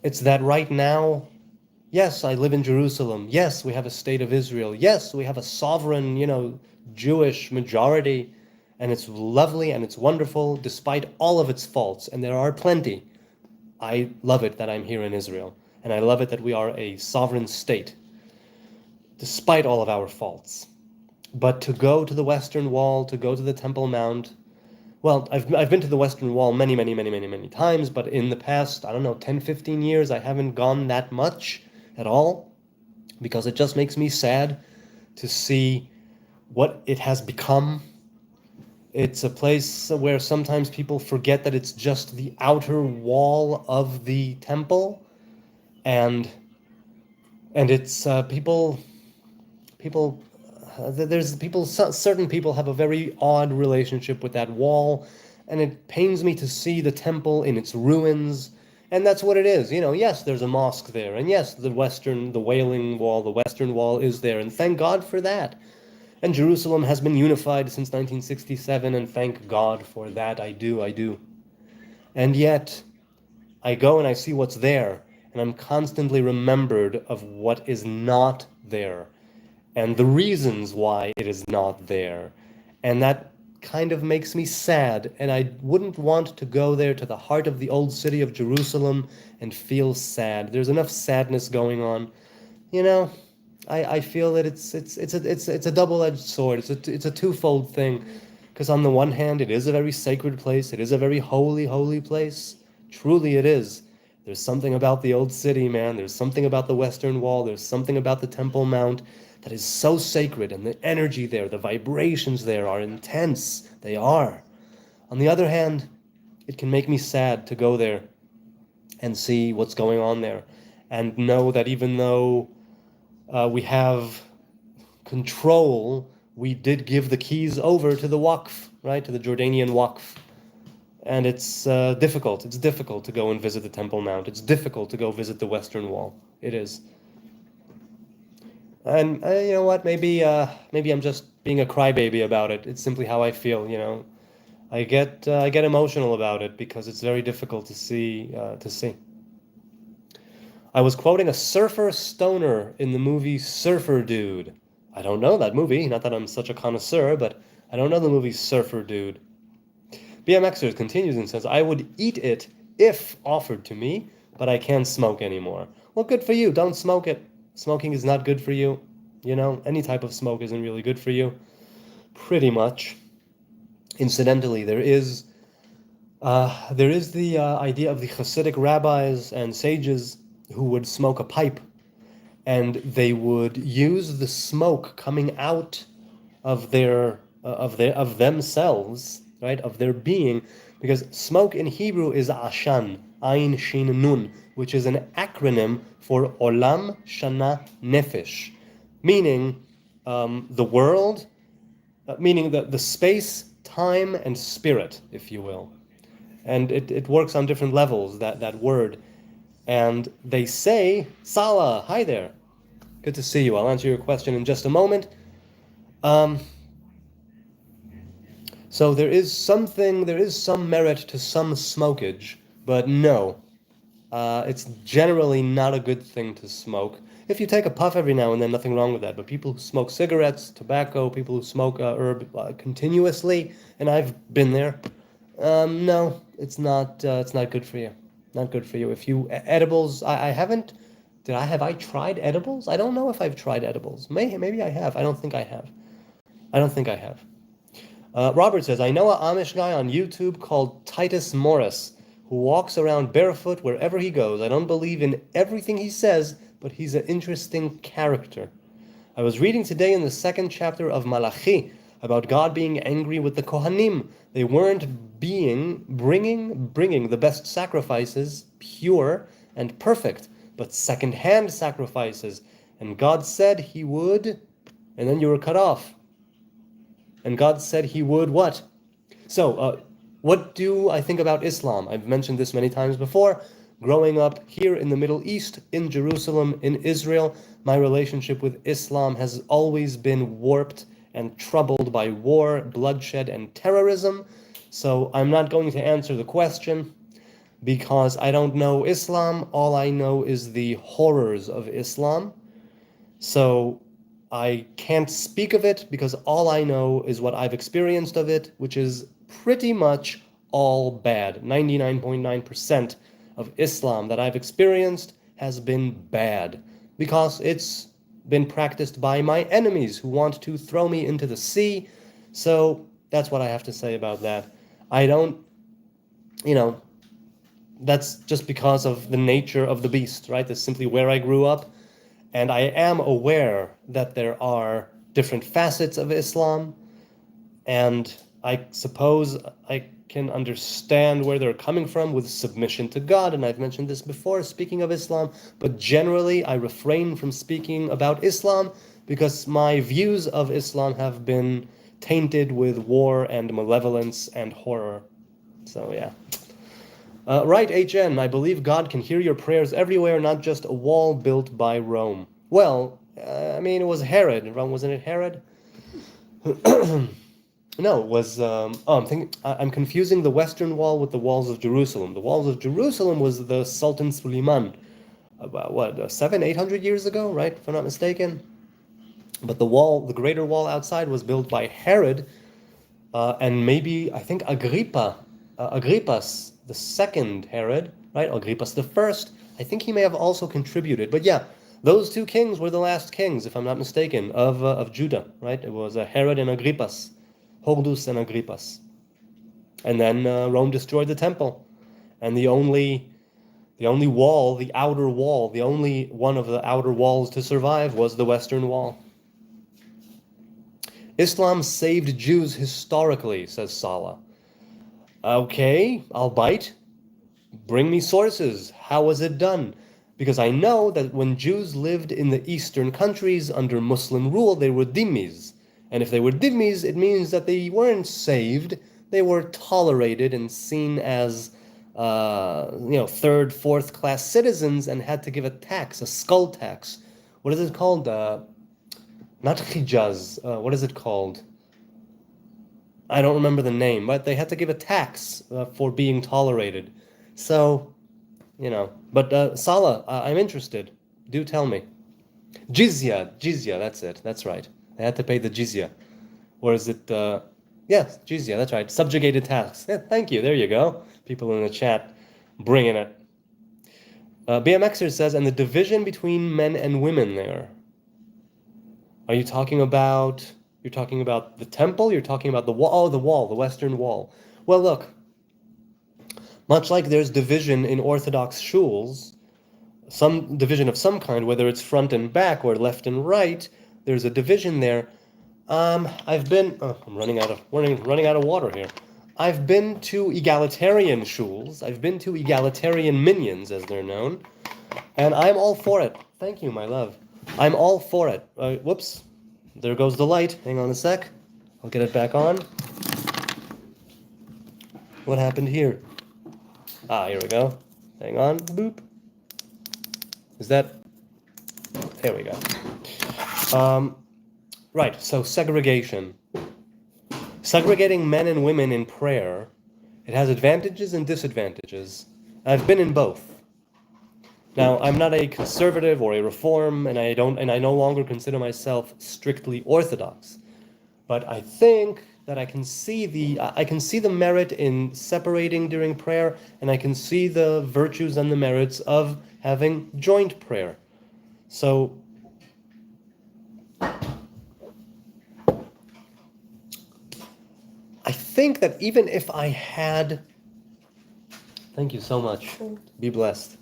[SPEAKER 1] It's that right now, yes, I live in Jerusalem. Yes, we have a state of Israel. Yes, we have a sovereign, Jewish majority. And it's lovely and it's wonderful despite all of its faults. And there are plenty. I love it that I'm here in Israel. And I love it that we are a sovereign state, despite all of our faults. But to go to the Western Wall, to go to the Temple Mount, well, I've been to the Western Wall many, many, many, many, many times, but in the past, 10, 15 years, I haven't gone that much at all, because it just makes me sad to see what it has become. It's a place where sometimes people forget that it's just the outer wall of the temple, and it's certain people have a very odd relationship with that wall, and it pains me to see the temple in its ruins. And that's what it is. Yes, there's a mosque there, and yes, the Wailing Wall, the Western Wall is there, and thank God for that. And Jerusalem has been unified since 1967, and thank God for that. I do. And yet, I go and I see what's there, and I'm constantly remembered of what is not there, and the reasons why it is not there. And that kind of makes me sad, and I wouldn't want to go there to the heart of the old city of Jerusalem and feel sad. There's enough sadness going on. I feel that it's a double-edged sword. It's a twofold thing, because on the one hand, it is a very sacred place. It is a very holy place. Truly it is. There's something about the old city, man. There's something about the Western Wall. There's something about the Temple Mount that is so sacred, and the energy there, the vibrations there are intense. They are. On the other hand, it can make me sad to go there and see what's going on there, and know that even though we have control, we did give the keys over to the Waqf, right, to the Jordanian Waqf. And it's difficult. It's difficult to go and visit the Temple Mount. It's difficult to go visit the Western Wall. It is. And you know what? Maybe I'm just being a crybaby about it. It's simply how I feel. I get emotional about it because it's very difficult to see. I was quoting a surfer stoner in the movie Surfer Dude. I don't know that movie, not that I'm such a connoisseur, but I don't know the movie Surfer Dude. BMXer continues and says, I would eat it if offered to me, but I can't smoke anymore. Well, good for you. Don't smoke it. Smoking is not good for you. You know, any type of smoke isn't really good for you. Pretty much. Incidentally, there is the idea of the Hasidic rabbis and sages who would smoke a pipe, and they would use the smoke coming out of themselves, right, of their being, because smoke in Hebrew is ashan, ayin shin nun, which is an acronym for Olam Shana Nefesh, meaning the world, meaning the space, time, and spirit, if you will. And it works on different levels, that word. And they say, Salah, hi there. Good to see you. I'll answer your question in just a moment. So there is some merit to some smokage, but no, it's generally not a good thing to smoke. If you take a puff every now and then, nothing wrong with that. But people who smoke cigarettes, tobacco, people who smoke herb continuously, and I've been there. No, it's not. It's not good for you. Not good for you. If you edibles, I haven't. Have I tried edibles? I don't know if I've tried edibles. Maybe I have. I don't think I have. I don't think I have. Robert says, I know an Amish guy on YouTube called Titus Morris who walks around barefoot wherever he goes. I don't believe in everything he says, but he's an interesting character. I was reading today in the 2nd chapter of Malachi about God being angry with the Kohanim. They weren't bringing the best sacrifices, pure and perfect, but second-hand sacrifices. And God said he would, and then you were cut off. And God said he would what? So, what do I think about Islam? I've mentioned this many times before. Growing up here in the Middle East, in Jerusalem, in Israel, my relationship with Islam has always been warped and troubled by war, bloodshed, and terrorism. So I'm not going to answer the question because I don't know Islam. All I know is the horrors of Islam. So I can't speak of it because all I know is what I've experienced of it, which is pretty much all bad. 99.9% of Islam that I've experienced has been bad because it's been practiced by my enemies who want to throw me into the sea. So that's what I have to say about that. I don't, that's just because of the nature of the beast, right? That's simply where I grew up. And I am aware that there are different facets of Islam, and I suppose I can understand where they're coming from with submission to God, and I've mentioned this before, speaking of Islam, but generally I refrain from speaking about Islam because my views of Islam have been tainted with war and malevolence and horror. So, yeah. Right, HN, I believe God can hear your prayers everywhere, not just a wall built by Rome. Well, it was Herod. Wasn't it Herod? No, it was... I'm confusing the Western Wall with the walls of Jerusalem. The walls of Jerusalem was the Sultan Suleiman, about, 800 years ago, right, if I'm not mistaken? But the Greater Wall outside was built by Herod, and maybe, I think, Agrippas, the second Herod, right? Agrippas the first. I think he may have also contributed. But yeah, those two kings were the last kings, if I'm not mistaken, of Judah, right? It was Herod and Agrippas, Horus and Agrippas. And then Rome destroyed the temple. And the only wall, the outer wall, the only one of the outer walls to survive was the Western Wall. Islam saved Jews historically, says Salah. Okay, I'll bite. Bring me sources. How was it done? Because I know that when Jews lived in the Eastern countries under Muslim rule, they were dhimmis. And if they were dhimmis, it means that they weren't saved. They were tolerated and seen as, third, fourth class citizens and had to give a tax, a skull tax. What is it called? Not Hijaz. What is it called? I don't remember the name, but they had to give a tax for being tolerated. So But Salah, I'm interested. Do tell me. Jizya, that's it. That's right. They had to pay the jizya. Or is it, yes, jizya, that's right. Subjugated tasks. Yeah, thank you. There you go. People in the chat bringing it. BMXer says, and the division between men and women there. Are you talking about, you're talking about the temple? You're talking about the wall? Oh, the wall, the Western Wall. Well, look, much like there's division in Orthodox shuls, some division of some kind, whether it's front and back or left and right, there's a division there. I've been, I'm running out of water here. I've been to egalitarian shuls. I've been to egalitarian minions, as they're known, and I'm all for it. Thank you, my love. I'm all for it. Whoops, there goes the light. Hang on a sec. I'll get it back on. What happened here? Here we go. Hang on. Boop. Is that? There we go. Right, so segregation. Segregating men and women in prayer, it has advantages and disadvantages. I've been in both. Now, I'm not a conservative or a reform, and I no longer consider myself strictly Orthodox. But I think that I can see the merit in separating during prayer, and I can see the virtues and the merits of having joint prayer. So I think that even if I had, thank you so much, be blessed.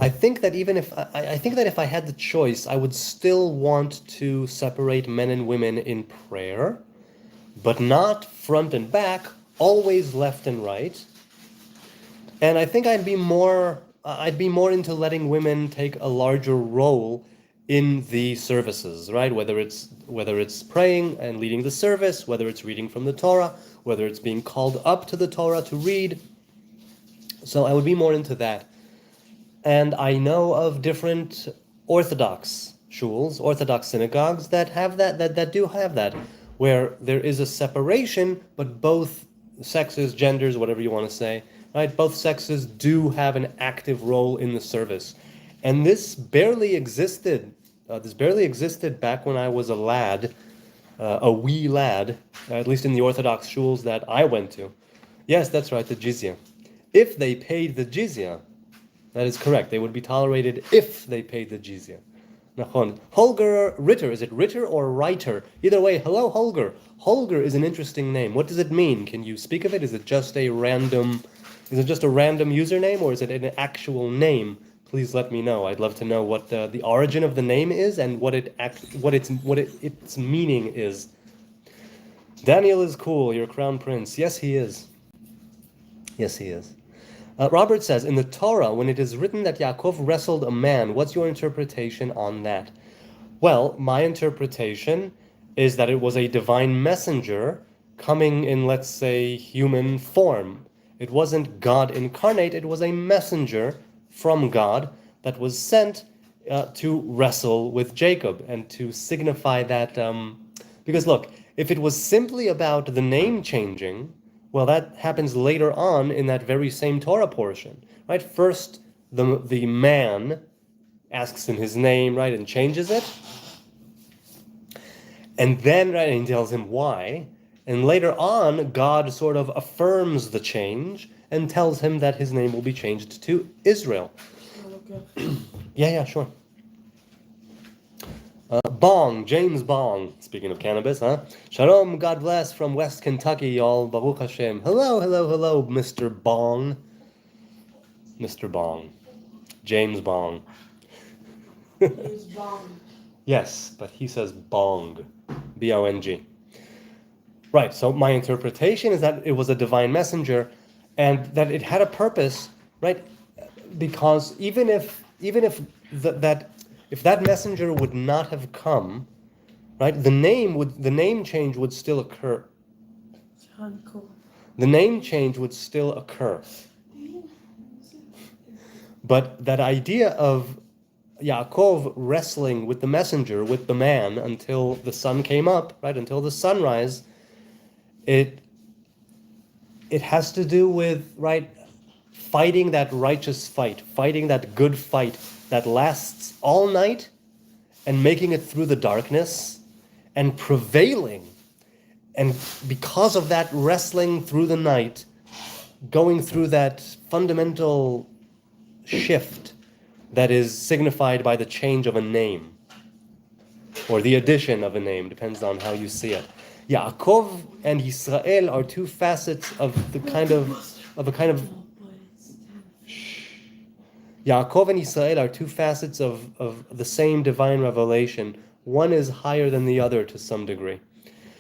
[SPEAKER 1] I think that if I had the choice, I would still want to separate men and women in prayer, but not front and back, always left and right. And I think I'd be more into letting women take a larger role in the services, right? Whether it's praying and leading the service, whether it's reading from the Torah, whether it's being called up to the Torah to read. So I would be more into that. And I know of different Orthodox shuls, Orthodox synagogues that have that do have that, where there is a separation, but both sexes, genders, whatever you want to say, right? Both sexes do have an active role in the service. And this barely existed. Back when I was a lad, a wee lad, at least in the Orthodox shuls that I went to. Yes, that's right, the jizya. If they paid the jizya, that is correct. They would be tolerated if they paid the jizya. Nachon. Holger Ritter. Is it Ritter or Reiter? Either way, hello, Holger. Holger is an interesting name. What does it mean? Can you speak of it? Is it just a random username, or is it an actual name? Please let me know. I'd love to know what the origin of the name is and what its meaning is. Daniel is cool. You're crown prince. Yes, he is. Yes, he is. Robert says, in the Torah, when it is written that Yaakov wrestled a man, what's your interpretation on that? Well, my interpretation is that it was a divine messenger coming in, let's say, human form. It wasn't God incarnate, it was a messenger from God that was sent to wrestle with Jacob and to signify that, because look, if it was simply about the name changing, well, that happens later on in that very same Torah portion, right? First, the man asks him his name, right, and changes it. And then, right, and he tells him why. And later on, God sort of affirms the change and tells him that his name will be changed to Israel. Okay. Yeah, sure. Bong, James Bong, speaking of cannabis, huh? Shalom, God bless, from West Kentucky, y'all. Baruch Hashem. Hello, Mr. Bong. Mr. Bong. James Bong.
[SPEAKER 2] James Bong.
[SPEAKER 1] Yes, but he says bong. B-O-N-G. Right, so my interpretation is that it was a divine messenger and that it had a purpose, right? Because even if that messenger would not have come, right, the name change would still occur. The name change would still occur. But that idea of Yaakov wrestling with the messenger, with the man, until the sun came up, right, until the sunrise, it has to do with, right, fighting that righteous fight, fighting that good fight that lasts all night and making it through the darkness and prevailing. And because of that wrestling through the night, going through that fundamental shift that is signified by the change of a name or the addition of a name, depends on how you see it. Yaakov and Yisrael are two facets of a kind of Yaakov and Yisrael are two facets of the same divine revelation. One is higher than the other to some degree.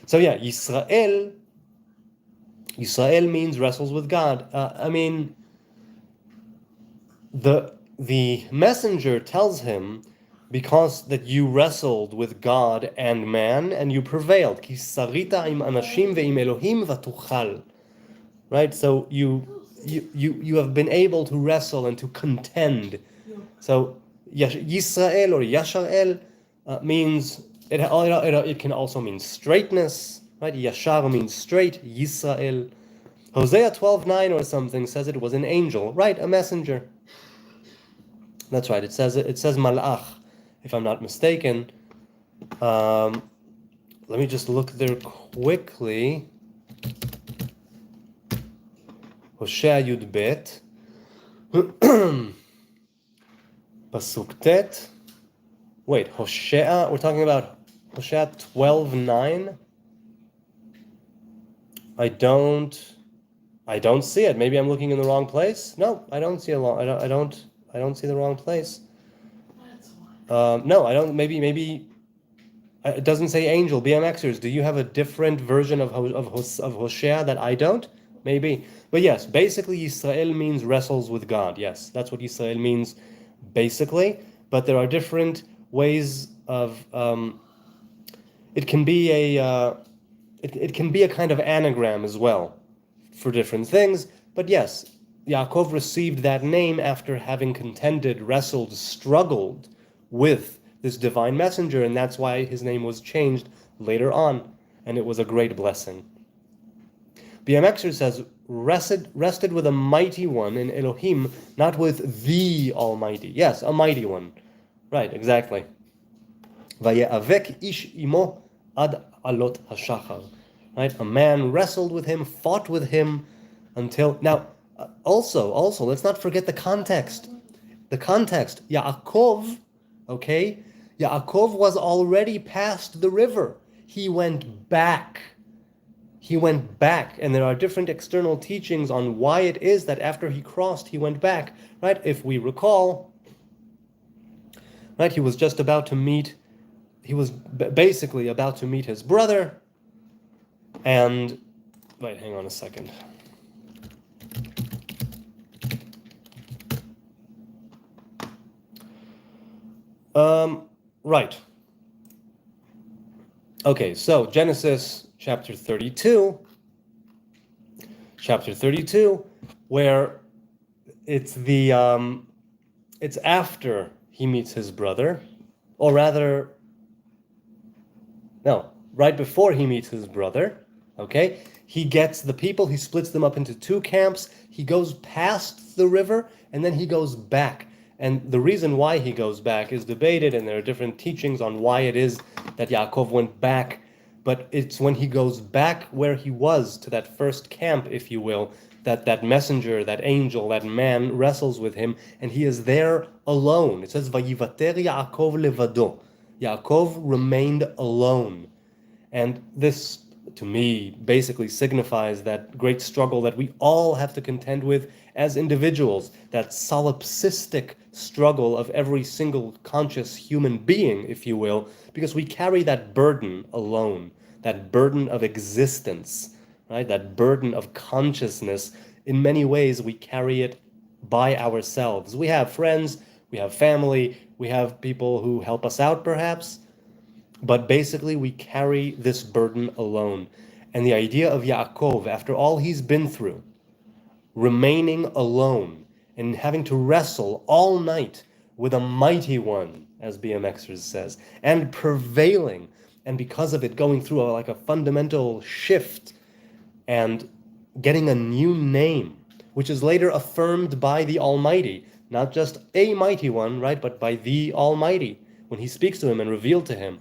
[SPEAKER 1] So yeah, Yisrael means wrestles with God. The messenger tells him, because that you wrestled with God and man and you prevailed. Ki sarita im anashim ve'im Elohim v'tuchal. Right? So you have been able to wrestle and to contend. So Yisrael or Yasharel means it can also mean straightness, right? Yashar means straight. Yisrael. Hosea 12:9 or something says it was an angel, right? A messenger. That's right. It says malach, if I'm not mistaken. Let me just look there quickly. Hosea Yud Bet, Pasuk Tet. Wait, Hosea. We're talking about Hosea 12:9. I don't see it. Maybe I'm looking in the wrong place. No, I don't see I don't see the wrong place. No, I don't. Maybe it doesn't say angel. BMXers, do you have a different version of Hosea that I don't? Maybe. But yes, basically Yisrael means wrestles with God. Yes, that's what Yisrael means basically. But there are different ways of it can be a kind of anagram as well for different things. But yes, Yaakov received that name after having contended, wrestled, struggled with this divine messenger, and that's why his name was changed later on, and it was a great blessing. BMXer says, rested with a mighty one in Elohim, not with the Almighty. Yes, a mighty one. Right, exactly. Vaye'avek ish imo ad alot hashachar. Right, a man wrestled with him, fought with him, until... Now, also, let's not forget the context. The context, Yaakov, okay? Yaakov was already past the river. He went back. And there are different external teachings on why it is that after he crossed, he went back, right? If we recall, right, he was basically about to meet his brother, and, wait, hang on a second. Right. Okay, so Genesis chapter 32, where it's it's after he meets his brother, or rather, no, right before he meets his brother, okay? He gets the people, he splits them up into two camps, he goes past the river, and then he goes back. And the reason why he goes back is debated, and there are different teachings on why it is that Yaakov went back. But it's when he goes back where he was, to that first camp, if you will, that messenger, that angel, that man wrestles with him, and he is there alone. It says, Vayivater Yaakov levado. Yaakov remained alone. And this, to me, basically signifies that great struggle that we all have to contend with as individuals, that solipsistic struggle of every single conscious human being, if you will, because we carry that burden alone, that burden of existence, right? That burden of consciousness. In many ways, we carry it by ourselves. We have friends, we have family, we have people who help us out, perhaps, but basically we carry this burden alone. And the idea of Yaakov, after all he's been through, remaining alone and having to wrestle all night with a mighty one, as BMXers says, and prevailing, and because of it going through like a fundamental shift and getting a new name, which is later affirmed by the Almighty, not just a mighty one, right, but by the Almighty, when he speaks to him and revealed to him.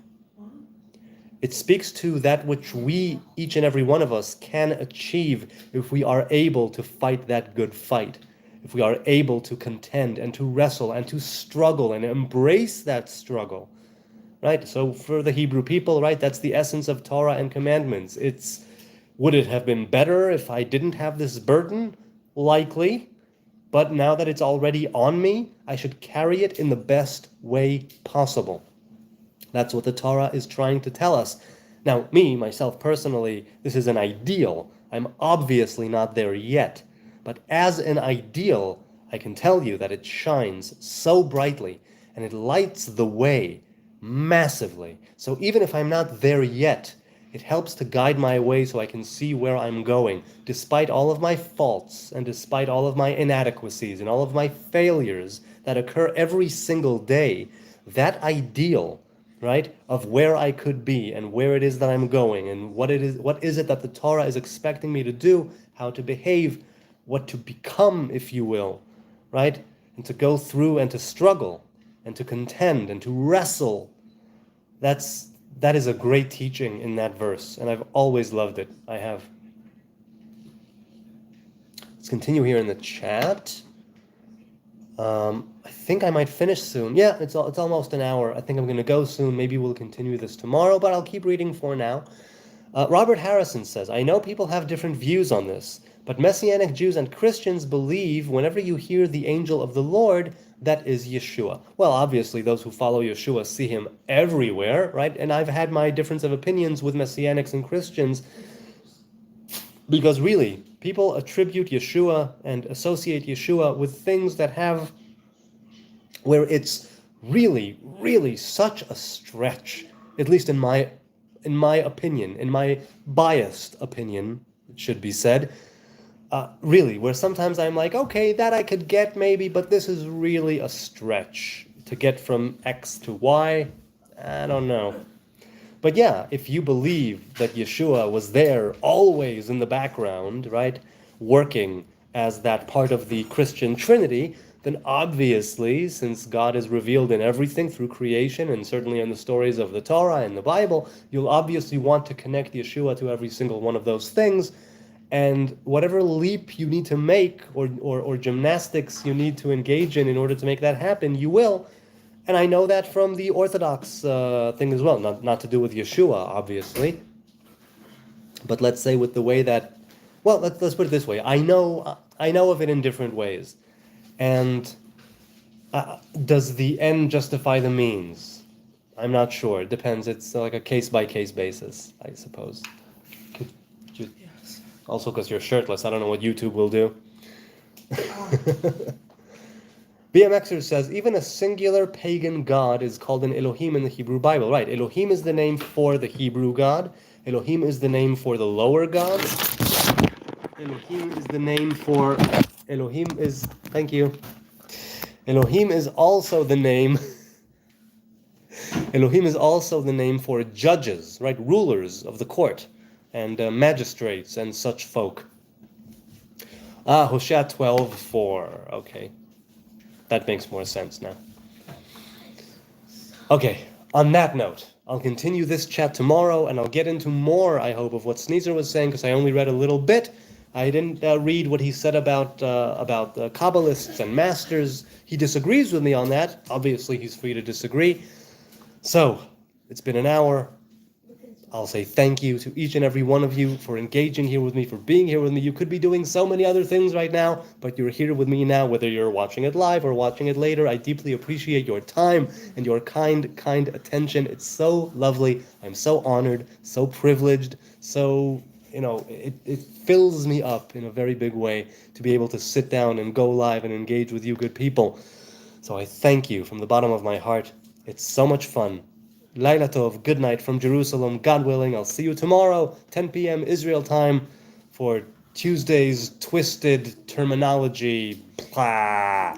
[SPEAKER 1] It speaks to that which we, each and every one of us, can achieve if we are able to fight that good fight, if we are able to contend and to wrestle and to struggle and embrace that struggle, right? So for the Hebrew people, right, that's the essence of Torah and commandments. Would it have been better if I didn't have this burden? Likely. But now that it's already on me, I should carry it in the best way possible. That's what the Torah is trying to tell us. Now, myself personally, this is an ideal. I'm obviously not there yet. But as an ideal, I can tell you that it shines so brightly and it lights the way massively. So even if I'm not there yet, it helps to guide my way so I can see where I'm going, despite all of my faults and despite all of my inadequacies and all of my failures that occur every single day. That ideal, right, of where I could be and where it is that I'm going and what is it that the Torah is expecting me to do, how to behave, what to become, if you will, right, and to go through and to struggle and to contend and to wrestle. That is a great teaching in that verse, and I've always loved it. I have. Let's continue here in the chat. I think I might finish soon. Yeah, it's almost an hour. I think I'm going to go soon. Maybe we'll continue this tomorrow, but I'll keep reading for now. Robert Harrison says, I know people have different views on this, but Messianic Jews and Christians believe whenever you hear the angel of the Lord, that is Yeshua. Well, obviously, those who follow Yeshua see him everywhere, right? And I've had my difference of opinions with Messianics and Christians because really, people attribute Yeshua and associate Yeshua with things that have, where it's really, really such a stretch, at least in my opinion, in my biased opinion, it should be said, really, where sometimes I'm like, okay, that I could get maybe, but this is really a stretch to get from X to Y. I don't know. But yeah, if you believe that Yeshua was there always in the background, right, working as that part of the Christian Trinity, then obviously, since God is revealed in everything through creation and certainly in the stories of the Torah and the Bible, you'll obviously want to connect Yeshua to every single one of those things. And whatever leap you need to make or gymnastics you need to engage in order to make that happen, you will. And I know that from the Orthodox thing as well, not to do with Yeshua, obviously. But let's say with the way that, well, let's put it this way. I know of it in different ways. And does the end justify the means? I'm not sure. It depends. It's like a case-by-case basis, I suppose. Could you, yes. Also, because you're shirtless, I don't know what YouTube will do. BMXer says, even a singular pagan god is called an Elohim in the Hebrew Bible. Right, Elohim is the name for the Hebrew god. Elohim is the name for the lower god. Elohim is the name for... Thank you. Elohim is also the name... Elohim is also the name for judges, right? Rulers of the court and magistrates and such folk. Hosea 12:4. Okay. That makes more sense now. Okay, on that note, I'll continue this chat tomorrow, and I'll get into more, I hope, of what Sneezer was saying, because I only read a little bit. I didn't read what he said about Kabbalists and masters. He disagrees with me on that. Obviously, he's free to disagree. So, it's been an hour. I'll say thank you to each and every one of you for engaging here with me, for being here with me. You could be doing so many other things right now, but you're here with me now, whether you're watching it live or watching it later. I deeply appreciate your time and your kind attention. It's so lovely. I'm so honored, so privileged, so, it fills me up in a very big way to be able to sit down and go live and engage with you good people. So I thank you from the bottom of my heart. It's so much fun. Laila Tov, good night from Jerusalem. God willing, I'll see you tomorrow, 10 p.m. Israel time, for Tuesday's twisted terminology. Blah.